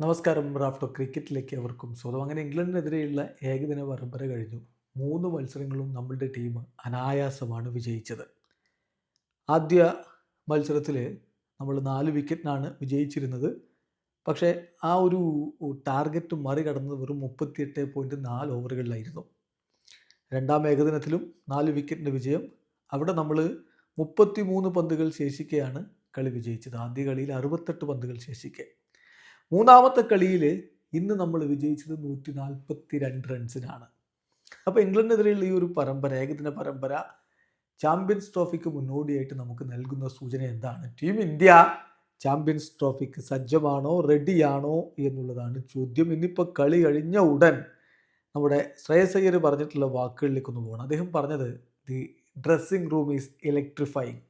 നമസ്കാരം. റാഫ്റ്റോ ക്രിക്കറ്റിലേക്ക് അവർക്കും സ്വാഗതം. അങ്ങനെ ഇംഗ്ലണ്ടിനെതിരെയുള്ള ഏകദിന പരമ്പര കഴിഞ്ഞു. 3 മത്സരങ്ങളും നമ്മളുടെ ടീം അനായാസമാണ് വിജയിച്ചത്. ആദ്യ മത്സരത്തിൽ നമ്മൾ 4 വിക്കറ്റിനാണ് വിജയിച്ചിരുന്നത്. പക്ഷേ ആ ഒരു ടാർഗറ്റ് മറികടന്നത് വെറും 38.4 ഓവറുകളിലായിരുന്നു. രണ്ടാം ഏകദിനത്തിലും 4 വിക്കറ്റിൻ്റെ വിജയം. അവിടെ നമ്മൾ 33 പന്തുകൾ ശേഷിക്കെയാണ് കളി വിജയിച്ചത്. ആദ്യ കളിയിൽ 68 പന്തുകൾ ശേഷിക്കെ. മൂന്നാമത്തെ കളിയിൽ ഇന്ന് നമ്മൾ വിജയിച്ചത് 142 റൺസിനാണ്. അപ്പോൾ ഇംഗ്ലണ്ടിനെതിരെയുള്ള ഈ ഒരു പരമ്പര, ഏകദിന പരമ്പര, ചാമ്പ്യൻസ് ട്രോഫിക്ക് മുന്നോടിയായിട്ട് നമുക്ക് നൽകുന്ന സൂചന എന്താണ്? ടീം ഇന്ത്യ ചാമ്പ്യൻസ് ട്രോഫിക്ക് സജ്ജമാണോ, റെഡിയാണോ എന്നുള്ളതാണ് ചോദ്യം. ഇന്നിപ്പോൾ കളി കഴിഞ്ഞ ഉടൻ നമ്മുടെ ശ്രേയസ് അയ്യർ പറഞ്ഞിട്ടുള്ള വാക്കുകളിലേക്കൊന്ന് പോകണം. അദ്ദേഹം പറഞ്ഞത് the dressing room is electrifying.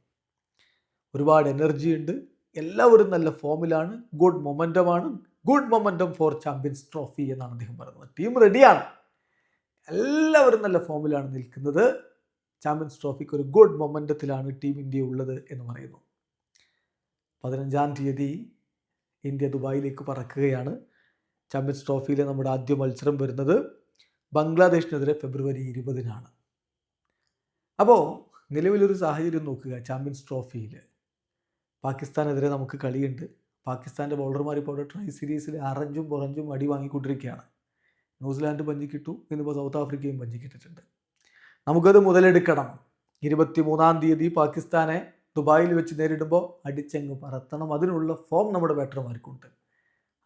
ഒരുപാട് എനർജി ഉണ്ട്, എല്ലാവരും നല്ല ഫോമിലാണ്, ഗുഡ് മൊമെൻറ്റമാണ്, good momentum for Champions Trophy എന്നാണ് അദ്ദേഹം പറയുന്നത്. ടീം റെഡിയാണ്, എല്ലാവരും നല്ല ഫോമിലാണ് നിൽക്കുന്നത്, ചാമ്പ്യൻസ് ട്രോഫിക്ക് ഒരു ഗുഡ് മൊമെൻറ്റത്തിലാണ് ടീം ഇന്ത്യ ഉള്ളത് എന്ന് പറയുന്നു. 15-ാം തീയതി ഇന്ത്യ ദുബായിലേക്ക് പറക്കുകയാണ്. ചാമ്പ്യൻസ് ട്രോഫിയിലെ നമ്മുടെ ആദ്യ മത്സരം വരുന്നത് ബംഗ്ലാദേശിനെതിരെ ഫെബ്രുവരി 20-നാണ്. അപ്പോൾ നിലവിലൊരു സാഹചര്യം നോക്കുക. ചാമ്പ്യൻസ് ട്രോഫിയിൽ പാകിസ്ഥാനെതിരെ നമുക്ക് കളിയുണ്ട്. പാകിസ്ഥാൻ്റെ ബൗളർമാർ ഇപ്പോൾ ട്രൈ സീരീസിൽ അറഞ്ചും പുറഞ്ചും അടി വാങ്ങിക്കൊണ്ടിരിക്കുകയാണ്. ന്യൂസിലാൻഡ് പഞ്ചിക്കിട്ടു, ഇന്നിപ്പോൾ സൗത്ത് ആഫ്രിക്കയും പഞ്ചിക്കിട്ടിട്ടുണ്ട്. നമുക്കത് മുതലെടുക്കണം. 23-ാം തീയതി പാകിസ്ഥാനെ ദുബായിൽ വെച്ച് നേരിടുമ്പോൾ അടിച്ചങ്ങ് പറത്തണം. അതിനുള്ള ഫോം നമ്മുടെ ബാറ്റർമാർക്കുണ്ട്.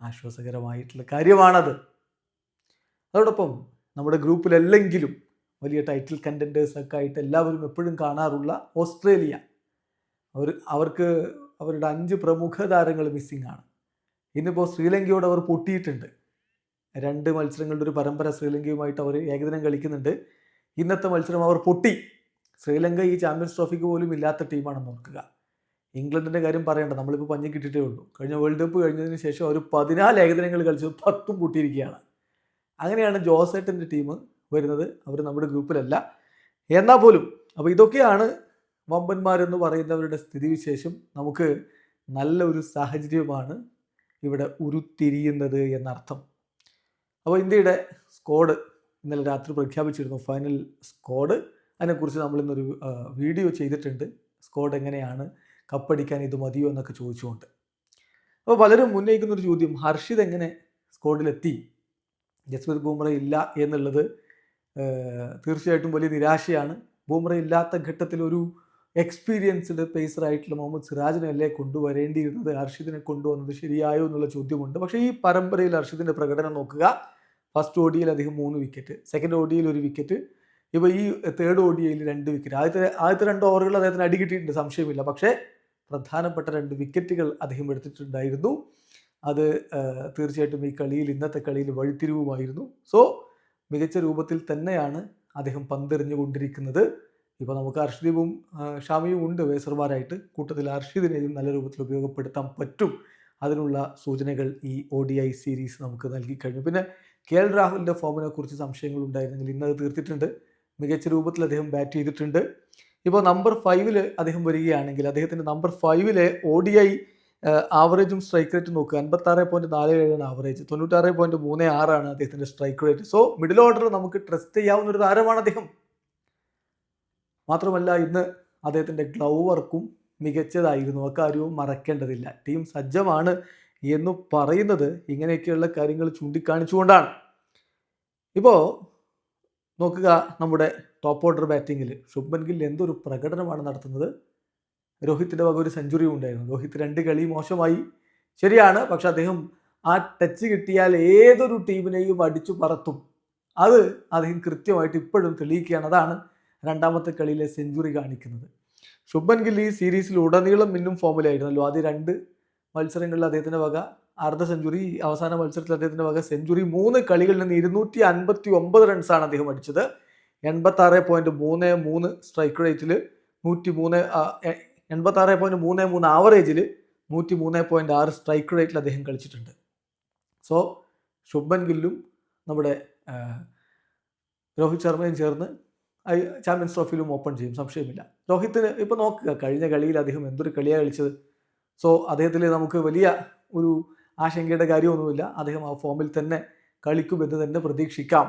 ആശ്വാസകരമായിട്ടുള്ള കാര്യമാണത്. അതോടൊപ്പം നമ്മുടെ ഗ്രൂപ്പിലല്ലെങ്കിലും വലിയ ടൈറ്റിൽ കണ്ടൻറ്റേഴ്സൊക്കെ ആയിട്ട് എല്ലാവരും എപ്പോഴും കാണാറുള്ള ഓസ്ട്രേലിയ, അവർക്ക് അവരുടെ 5 പ്രമുഖ താരങ്ങൾ മിസ്സിംഗ് ആണ്. ഇന്നിപ്പോൾ ശ്രീലങ്കയോട് അവർ പൊട്ടിയിട്ടുണ്ട്. 2 മത്സരങ്ങളുടെ ഒരു പരമ്പര ശ്രീലങ്കയുമായിട്ട് അവർ ഏകദിനം കളിക്കുന്നുണ്ട്. ഇന്നത്തെ മത്സരം അവർ പൊട്ടി. ശ്രീലങ്ക ഈ ചാമ്പ്യൻസ് ട്രോഫിക്ക് പോലും ഇല്ലാത്ത ടീമാണെന്ന് ഓർക്കുക. ഇംഗ്ലണ്ടിൻ്റെ കാര്യം പറയേണ്ട, നമ്മളിപ്പോൾ പഞ്ഞി കിട്ടിയിട്ടേ ഉള്ളൂ. കഴിഞ്ഞ വേൾഡ് കപ്പ് കഴിഞ്ഞതിന് ശേഷം അവർ 14 ഏകദിനങ്ങൾ കളിച്ചത് 10 പൊട്ടിയിരിക്കുകയാണ്. അങ്ങനെയാണ് ജോസേട്ടൻ്റെ ടീം വരുന്നത്. അവർ നമ്മുടെ ഗ്രൂപ്പിലല്ല എന്നാൽ പോലും. അപ്പോൾ ഇതൊക്കെയാണ് വമ്പന്മാരെന്ന് പറയുന്നവരുടെ സ്ഥിതിവിശേഷം. നമുക്ക് നല്ല ഒരു സാഹചര്യമാണ് ഇവിടെ ഉരുത്തിരിയുന്നത് എന്നർത്ഥം. അപ്പോൾ ഇന്ത്യയുടെ സ്ക്വാഡ് ഇന്നലെ രാത്രി പ്രഖ്യാപിച്ചിരുന്നു, ഫൈനൽ സ്ക്വാഡ്. അതിനെക്കുറിച്ച് നമ്മളിന്നൊരു വീഡിയോ ചെയ്തിട്ടുണ്ട്. സ്ക്വാഡ് എങ്ങനെയാണ്, കപ്പടിക്കാൻ ഇത് മതിയോ എന്നൊക്കെ ചോദിച്ചുകൊണ്ട്. അപ്പോൾ പലരും ഉന്നയിക്കുന്നൊരു ചോദ്യം, ഹർഷിത് എങ്ങനെ സ്ക്വാഡിലെത്തി? ജസ്പ്രീത് ബുംറ ഇല്ല എന്നുള്ളത് തീർച്ചയായിട്ടും വലിയ നിരാശയാണ്. ബുംറ ഇല്ലാത്ത ഘട്ടത്തിൽ ഒരു എക്സ്പീരിയൻസ്ഡ് പേസറായിട്ടുള്ള മുഹമ്മദ് സിറാജിനല്ലേ കൊണ്ടുവരേണ്ടിയിരുന്നത്? ഹർഷിദിനെ കൊണ്ടുവന്നത് ശരിയായോ എന്നുള്ള ചോദ്യമുണ്ട്. പക്ഷേ ഈ പരമ്പരയിൽ ഹർഷിദിൻ്റെ പ്രകടനം നോക്കുക. ഫസ്റ്റ് ODIയിൽ അദ്ദേഹം 3 വിക്കറ്റ്, സെക്കൻഡ് ODIയിൽ 1 വിക്കറ്റ്, ഇപ്പോൾ ഈ തേർഡ് ODIയിൽ 2 വിക്കറ്റ്. ആദ്യത്തെ 2 ഓവറുകൾ അദ്ദേഹത്തിന് അടി കിട്ടിയിട്ടുണ്ട്, സംശയമില്ല. പക്ഷേ പ്രധാനപ്പെട്ട 2 വിക്കറ്റുകൾ അദ്ദേഹം എടുത്തിട്ടുണ്ടായിരുന്നു. അത് തീർച്ചയായിട്ടും ഈ കളിയിൽ, ഇന്നത്തെ കളിയിൽ വഴിത്തിരിവുമായിരുന്നു. സോ മികച്ച രൂപത്തിൽ തന്നെയാണ് അദ്ദേഹം പന്തെറിഞ്ഞുകൊണ്ടിരിക്കുന്നത്. ഇപ്പോൾ നമുക്ക് ഹർഷദീപും ഷാമിയും ഉണ്ട് വേസർമാരായിട്ട്. കൂട്ടത്തിൽ ഹർഷിദിനെയും നല്ല രൂപത്തിൽ ഉപയോഗപ്പെടുത്താൻ പറ്റും. അതിനുള്ള സൂചനകൾ ഈ ODI സീരീസ് നമുക്ക് നൽകി കഴിഞ്ഞു. പിന്നെ KL രാഹുലിൻ്റെ ഫോമിനെ കുറിച്ച് സംശയങ്ങൾ ഉണ്ടായിരുന്നെങ്കിൽ ഇന്നത് തീർത്തിട്ടുണ്ട്. മികച്ച രൂപത്തിൽ അദ്ദേഹം ബാറ്റ് ചെയ്തിട്ടുണ്ട്. ഇപ്പോൾ നമ്പർ 5-ൽ അദ്ദേഹം വരികയാണെങ്കിൽ അദ്ദേഹത്തിൻ്റെ നമ്പർ 5-ലെ ODI ആവറേജും സ്ട്രൈക്ക് റേറ്റും നോക്കുക. 56.47 ആവറേജ്, 96.36 അദ്ദേഹത്തിൻ്റെ strike rate. So middle order നമുക്ക് ട്രസ്റ്റ് ചെയ്യാവുന്ന ഒരു താരമാണ് അദ്ദേഹം. മാത്രമല്ല ഇന്ന് അദ്ദേഹത്തിൻ്റെ ഗ്ലൗ വർക്കും മികച്ചതായിരുന്നു. അക്കാര്യവും മറക്കേണ്ടതില്ല. ടീം സജ്ജമാണ് എന്ന് പറയുന്നത് ഇങ്ങനെയൊക്കെയുള്ള കാര്യങ്ങൾ ചൂണ്ടിക്കാണിച്ചുകൊണ്ടാണ്. ഇപ്പോൾ നോക്കുക, നമ്മുടെ ടോപ്പ് ഓർഡർ ബാറ്റിങ്ങിൽ ശുഭ്മൻ ഗിൽ എന്തൊരു പ്രകടനമാണ് നടത്തുന്നത്. രോഹിത്തിൻ്റെ വക ഒരു സെഞ്ചുറിയും ഉണ്ടായിരുന്നു. രോഹിത് 2 കളി മോശമായി, ശരിയാണ്. പക്ഷെ അദ്ദേഹം ആ ടച്ച് കിട്ടിയാൽ ഏതൊരു ടീമിനെയും അടിച്ചു പറത്തും. അത് അദ്ദേഹം കൃത്യമായിട്ട് ഇപ്പോഴും തെളിയിക്കുകയാണ്. അതാണ് രണ്ടാമത്തെ കളിയിലെ സെഞ്ചുറി കാണിക്കുന്നത്. ശുഭ്മൻ ഗിൽ ഈ സീരീസിൽ ഉടനീളം മിന്നും ഫോമിലായിരുന്നല്ലോ. ആദ്യ 2 മത്സരങ്ങളിൽ അദ്ദേഹത്തിൻ്റെ വക അർദ്ധ സെഞ്ചുറി, അവസാന മത്സരത്തിൽ അദ്ദേഹത്തിൻ്റെ വക സെഞ്ചുറി. 3 കളികളിൽ നിന്ന് 259 റൺസാണ് അദ്ദേഹം അടിച്ചത്. 86.33 സ്ട്രൈക്ക് റേറ്റിൽ, 86.33 ആവറേജിൽ, 103.6 സ്ട്രൈക്ക് റേറ്റിൽ അദ്ദേഹം കളിച്ചിട്ടുണ്ട്. സോ ശുഭ്മൻ ഗില്ലും നമ്മുടെ രോഹിത് ശർമ്മയും ചേർന്ന് ചാമ്പ്യൻസ് ട്രോഫിയിലും ഓപ്പൺ ചെയ്യും, സംശയമില്ല. രോഹിത്തിന് ഇപ്പോൾ നോക്കുക, കഴിഞ്ഞ കളിയിൽ അദ്ദേഹം എന്തൊരു കളിയാണ് കളിച്ചത്. സോ അദ്ദേഹത്തിൽ നമുക്ക് വലിയ ഒരു ആശങ്കയുടെ കാര്യമൊന്നുമില്ല. അദ്ദേഹം ആ ഫോമിൽ തന്നെ കളിക്കുമെന്ന് തന്നെ പ്രതീക്ഷിക്കാം.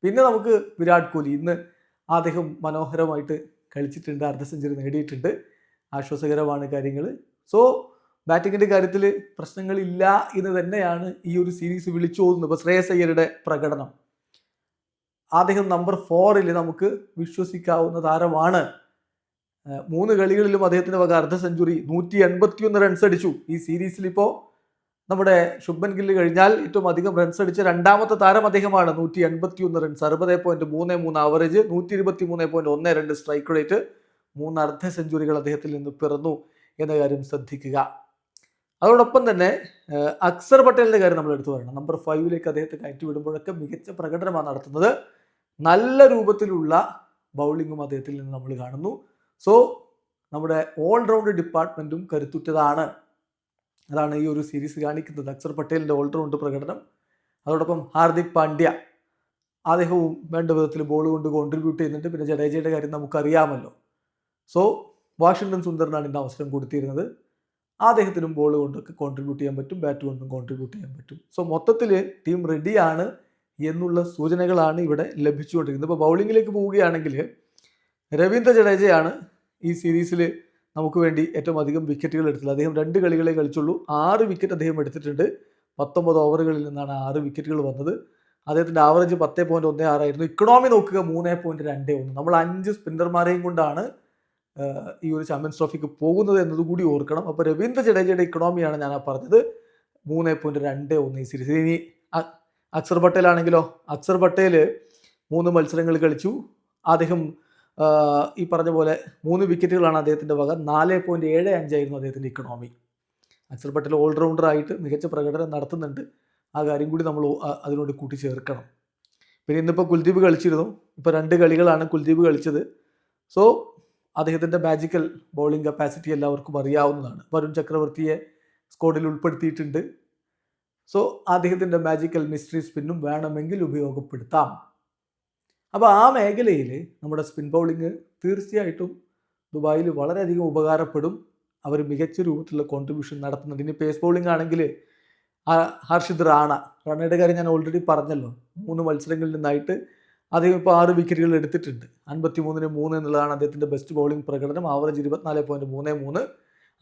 പിന്നെ നമുക്ക് വിരാട് കോഹ്ലി, ഇന്ന് അദ്ദേഹം മനോഹരമായിട്ട് കളിച്ചിട്ടുണ്ട്, അർദ്ധ സെഞ്ചുറി നേടിയിട്ടുണ്ട്. ആശ്വാസകരമാണ് കാര്യങ്ങൾ. സോ ബാറ്റിങ്ങിൻ്റെ കാര്യത്തിൽ പ്രശ്നങ്ങളില്ല എന്ന് തന്നെയാണ് ഈ ഒരു സീരീസ് വിളിച്ചു പോകുന്നത്. ഇപ്പോൾ ശ്രേയസ് അയ്യരുടെ പ്രകടനം, അദ്ദേഹം നമ്പർ 4 നമുക്ക് വിശ്വസിക്കാവുന്ന താരമാണ്. 3 കളികളിലും അദ്ദേഹത്തിൻ്റെ വക അർദ്ധ സെഞ്ചുറി, 181 റൺസ് അടിച്ചു. ഈ സീരീസിൽ ഇപ്പോൾ നമ്മുടെ ശുഭ്മൻ ഗില്ല് കഴിഞ്ഞാൽ ഏറ്റവും അധികം റൺസ് അടിച്ച രണ്ടാമത്തെ താരം അദ്ദേഹമാണ്. 181 റൺസ്, 60.33 ആവറേജ്, 123.12 സ്ട്രൈക്ക് റേറ്റ്, 3 അർദ്ധ സെഞ്ചുറികൾ അദ്ദേഹത്തിൽ നിന്ന് പിറന്നു എന്ന കാര്യം ശ്രദ്ധിക്കുക. അതോടൊപ്പം തന്നെ അക്സർ പട്ടേലിൻ്റെ കാര്യം നമ്മൾ എടുത്തു പറയണം. നമ്പർ 5 അദ്ദേഹത്തെ കയറ്റി വിടുമ്പോഴൊക്കെ മികച്ച പ്രകടനമാണ് നടത്തുന്നത്. നല്ല രൂപത്തിലുള്ള ബൗളിങ്ങും അദ്ദേഹത്തിൽ നിന്ന് നമ്മൾ കാണുന്നു. സോ നമ്മുടെ ഓൾറൗണ്ട് ഡിപ്പാർട്ട്മെൻറ്റും കരുത്തുറ്റതാണ്. അതാണ് ഈ ഒരു സീരീസ് കാണിക്കുന്നത്, അക്സർ പട്ടേലിൻ്റെ ഓൾറൗണ്ട് പ്രകടനം. അതോടൊപ്പം ഹാർദിക് പാണ്ഡ്യ, അദ്ദേഹവും വേണ്ട വിധത്തിൽ ബോൾ കൊണ്ട് കോൺട്രിബ്യൂട്ട് ചെയ്യുന്നുണ്ട്. പിന്നെ ജഡേജയുടെ കാര്യം നമുക്കറിയാമല്ലോ. സോ വാഷിംഗ്ടൺ സുന്ദറിനാണ് ഇന്ന് അവസരം കൊടുത്തിരുന്നത്. അദ്ദേഹത്തിനും ബോൾ കൊണ്ടൊക്കെ കോൺട്രിബ്യൂട്ട് ചെയ്യാൻ പറ്റും, ബാറ്റ് കൊണ്ടും കോൺട്രിബ്യൂട്ട് ചെയ്യാൻ പറ്റും. സോ മൊത്തത്തിൽ ടീം റെഡിയാണ് എന്നുള്ള സൂചനകളാണ് ഇവിടെ ലഭിച്ചുകൊണ്ടിരിക്കുന്നത്. ഇപ്പോൾ ബൗളിങ്ങിലേക്ക് പോവുകയാണെങ്കിൽ രവീന്ദ്ര ജഡേജയാണ് ഈ സീരീസിൽ നമുക്ക് വേണ്ടി ഏറ്റവും അധികം വിക്കറ്റുകൾ എടുത്തത്. അദ്ദേഹം 2 കളികളെ കളിച്ചുള്ളൂ, 6 വിക്കറ്റ് അദ്ദേഹം എടുത്തിട്ടുണ്ട്. 19 ഓവറുകളിൽ നിന്നാണ് 6 വിക്കറ്റുകൾ വന്നത്. അദ്ദേഹത്തിൻ്റെ ആവറേജ് 10.16 ആയിരുന്നു. ഇക്കണോമി നോക്കുക 3.21. നമ്മൾ 5 സ്പിന്നർമാരെയും കൊണ്ടാണ് ഈ ഒരു ചാമ്പ്യൻസ് ട്രോഫിക്ക് പോകുന്നത് എന്നതുകൂടി ഓർക്കണം. അപ്പോൾ രവീന്ദ്ര ജഡേജയുടെ ഇക്കണോമിയാണ് ഞാൻ പറഞ്ഞത്, 3.21 ഈ സീരീസ്. ഇനി അക്സർ പട്ടേൽ ആണെങ്കിലോ, അക്സർ പട്ടേൽ 3 മത്സരങ്ങൾ കളിച്ചു. അദ്ദേഹം ഈ പറഞ്ഞ പോലെ 3 വിക്കറ്റുകളാണ് അദ്ദേഹത്തിൻ്റെ വക. 4.75 ആയിരുന്നു അദ്ദേഹത്തിൻ്റെ ഇക്കണോമി. അക്സർ പട്ടേൽ ഓൾറൗണ്ടറായിട്ട് മികച്ച പ്രകടനം നടത്തുന്നുണ്ട്. ആ കാര്യം കൂടി നമ്മൾ അതിനോട് കൂട്ടിച്ചേർക്കണം. പിന്നെ ഇന്നിപ്പോൾ കുൽദീപ് കളിച്ചിരുന്നു. ഇപ്പോൾ 2 കളികളാണ് കുൽദീപ് കളിച്ചത്. സോ അദ്ദേഹത്തിൻ്റെ മാജിക്കൽ ബൗളിംഗ് കപ്പാസിറ്റി എല്ലാവർക്കും അറിയാവുന്നതാണ്. വരുൺ ചക്രവർത്തിയെ സ്ക്വാഡിൽ ഉൾപ്പെടുത്തിയിട്ടുണ്ട്. സോ അദ്ദേഹത്തിൻ്റെ മാജിക്കൽ മിസ്റ്ററി സ്പിന്നും വേണമെങ്കിൽ ഉപയോഗപ്പെടുത്താം. അപ്പോൾ ആ മേഖലയിൽ നമ്മുടെ സ്പിൻ ബൗളിങ് തീർച്ചയായിട്ടും ദുബായിൽ വളരെയധികം ഉപകാരപ്പെടും. അവർ മികച്ച രൂപത്തിലുള്ള കോൺട്രിബ്യൂഷൻ നടത്തുന്നുണ്ട്. ഇനി പേസ് ബൗളിംഗ് ആണെങ്കിൽ ഹർഷിത് റാണയുടെ കാര്യം ഞാൻ ഓൾറെഡി പറഞ്ഞല്ലോ. 3 മത്സരങ്ങളിൽ നിന്നായിട്ട് അദ്ദേഹം ഇപ്പോൾ 6 വിക്കറ്റുകൾ എടുത്തിട്ടുണ്ട്. 53-3 എന്നുള്ളതാണ് അദ്ദേഹത്തിൻ്റെ ബെസ്റ്റ് ബൗളിംഗ് പ്രകടനം. ആവറേജ് 24.33,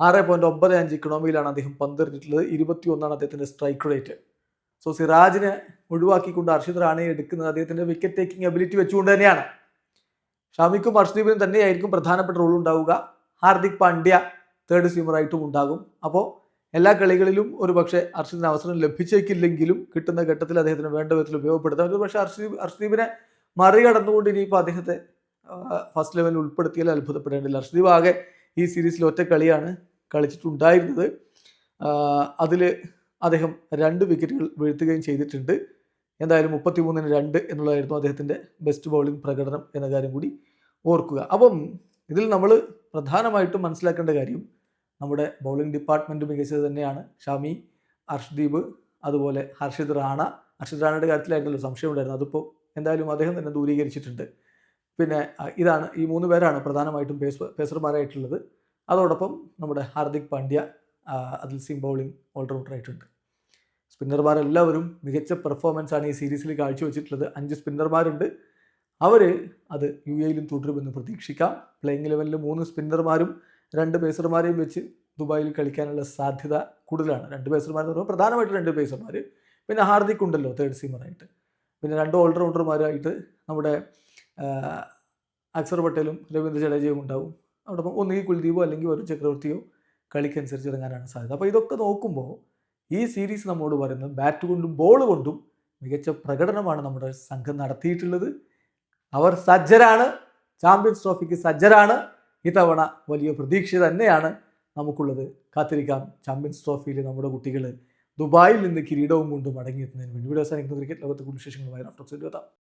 6.95 ഇക്കണോമിയിലാണ് അദ്ദേഹം പന്തെറിഞ്ഞിട്ടുള്ളത്. 21 അദ്ദേഹത്തിൻ്റെ സ്ട്രൈക്ക് റേറ്റ്. സോ സിറാജിനെ ഒഴിവാക്കിക്കൊണ്ട് ഹർഷിത് റാണയെ എടുക്കുന്നത് അദ്ദേഹത്തിൻ്റെ വിക്കറ്റ് ടേക്കിംഗ് എബിലിറ്റി വെച്ചുകൊണ്ട് തന്നെയാണ്. ഷമിക്കും ഹർഷ്ദീപിനും തന്നെയായിരിക്കും പ്രധാനപ്പെട്ട റോൾ ഉണ്ടാവുക. ഹാർദിക് പാണ്ഡ്യ തേർഡ് സീമറായിട്ടും ഉണ്ടാകും. അപ്പോൾ എല്ലാ കളികളിലും ഒരു പക്ഷേ ഹർഷിദിന് അവസരം ലഭിച്ചേക്കില്ലെങ്കിലും കിട്ടുന്ന ഘട്ടത്തിൽ അദ്ദേഹത്തിന് വേണ്ട വിധത്തിൽ ഉപയോഗപ്പെടുത്താം. ഒരു പക്ഷേ ഹർഷ്ദീപിനെ മറികടന്നുകൊണ്ട് ഇനിയിപ്പോൾ അദ്ദേഹത്തെ ഫസ്റ്റ് ലെവലിൽ ഉൾപ്പെടുത്തിയാൽ അത്ഭുതപ്പെടേണ്ടില്ല. ഹർഷ്ദീപ് ആകെ ഈ സീരീസിൽ ഒറ്റ കളിയാണ് കളിച്ചിട്ടുണ്ടായിരുന്നത്. അതിൽ അദ്ദേഹം 2 വിക്കറ്റുകൾ വീഴ്ത്തുകയും ചെയ്തിട്ടുണ്ട്. എന്തായാലും 33-2 എന്നുള്ളതായിരുന്നു അദ്ദേഹത്തിൻ്റെ ബെസ്റ്റ് ബൗളിംഗ് പ്രകടനം എന്ന കാര്യം കൂടി ഓർക്കുക. അപ്പം ഇതിൽ നമ്മൾ പ്രധാനമായിട്ടും മനസ്സിലാക്കേണ്ട കാര്യം നമ്മുടെ ബൗളിംഗ് ഡിപ്പാർട്ട്മെൻറ്റ് മികച്ചത് തന്നെയാണ്. ഷമി, അർഷ്ദീപ്, അതുപോലെ ഹർഷിത് റാണയുടെ കാര്യത്തിലായിരുന്നല്ലോ സംശയമുണ്ടായിരുന്നു. അതിപ്പോൾ എന്തായാലും അദ്ദേഹം തന്നെ ദൂരീകരിച്ചിട്ടുണ്ട്. പിന്നെ ഇതാണ് ഈ 3 പേരാണ് പ്രധാനമായിട്ടും പേസർമാരായിട്ടുള്ളത്. അതോടൊപ്പം നമ്മുടെ ഹാർദിക് പാണ്ഡ്യ അതിൽ സിം ബൗളിംഗ് ഓൾറൗണ്ടറായിട്ടുണ്ട്. സ്പിന്നർമാരെല്ലാവരും മികച്ച പെർഫോമൻസാണ് ഈ സീരീസിൽ കാഴ്ചവെച്ചിട്ടുള്ളത്. 5 സ്പിന്നർമാരുണ്ട്. അവർ അത് UAEയിലും തുടരുമെന്ന് പ്രതീക്ഷിക്കാം. പ്ലേയിങ് 11-ൽ 3 സ്പിന്നർമാരും 2 പേസർമാരെയും വെച്ച് ദുബായിൽ കളിക്കാനുള്ള സാധ്യത കൂടുതലാണ്. 2 പേസർമാരെന്ന് പറയുമ്പോൾ പ്രധാനമായിട്ട് 2 പേസർമാർ, പിന്നെ ഹാർദിക് ഉണ്ടല്ലോ തേർഡ് സീമറായിട്ട്, പിന്നെ 2 ഓൾറൗണ്ടർമാരായിട്ട് നമ്മുടെ അക്സർ പട്ടേലും രവീന്ദ്ര ജഡേജയും ഉണ്ടാവും. അതോടൊപ്പം ഒന്നുകിൽ കുൽദീപോ അല്ലെങ്കിൽ വരുൺ ചക്രവർത്തിയോ കളിക്കനുസരിച്ച് ഇറങ്ങാനാണ് സാധ്യത. അപ്പോൾ ഇതൊക്കെ നോക്കുമ്പോൾ ഈ സീരീസ് നമ്മോട് പറയുന്നത് ബാറ്റ് കൊണ്ടും ബോൾ കൊണ്ടും മികച്ച പ്രകടനമാണ് നമ്മുടെ സംഘം നടത്തിയിട്ടുള്ളത്. അവർ സജ്ജരാണ്, ചാമ്പ്യൻസ് ട്രോഫിക്ക് സജ്ജരാണ്. ഇത്തവണ വലിയ പ്രതീക്ഷ തന്നെയാണ് നമുക്കുള്ളത്. കാത്തിരിക്കാം ചാമ്പ്യൻസ് ട്രോഫിയിൽ നമ്മുടെ കുട്ടികൾ ദുബായിൽ നിന്ന് കിരീടവും കൊണ്ട് മടങ്ങിയെത്തുന്നതിന് വേണ്ടി. ഇവിടെ അവസാനിക്കുന്ന ക്രിക്കറ്റ് ലോകത്തെ കൂടുതൽ വിശേഷങ്ങളുമായി റാഫ്റ്റോക്സ് എത്താം.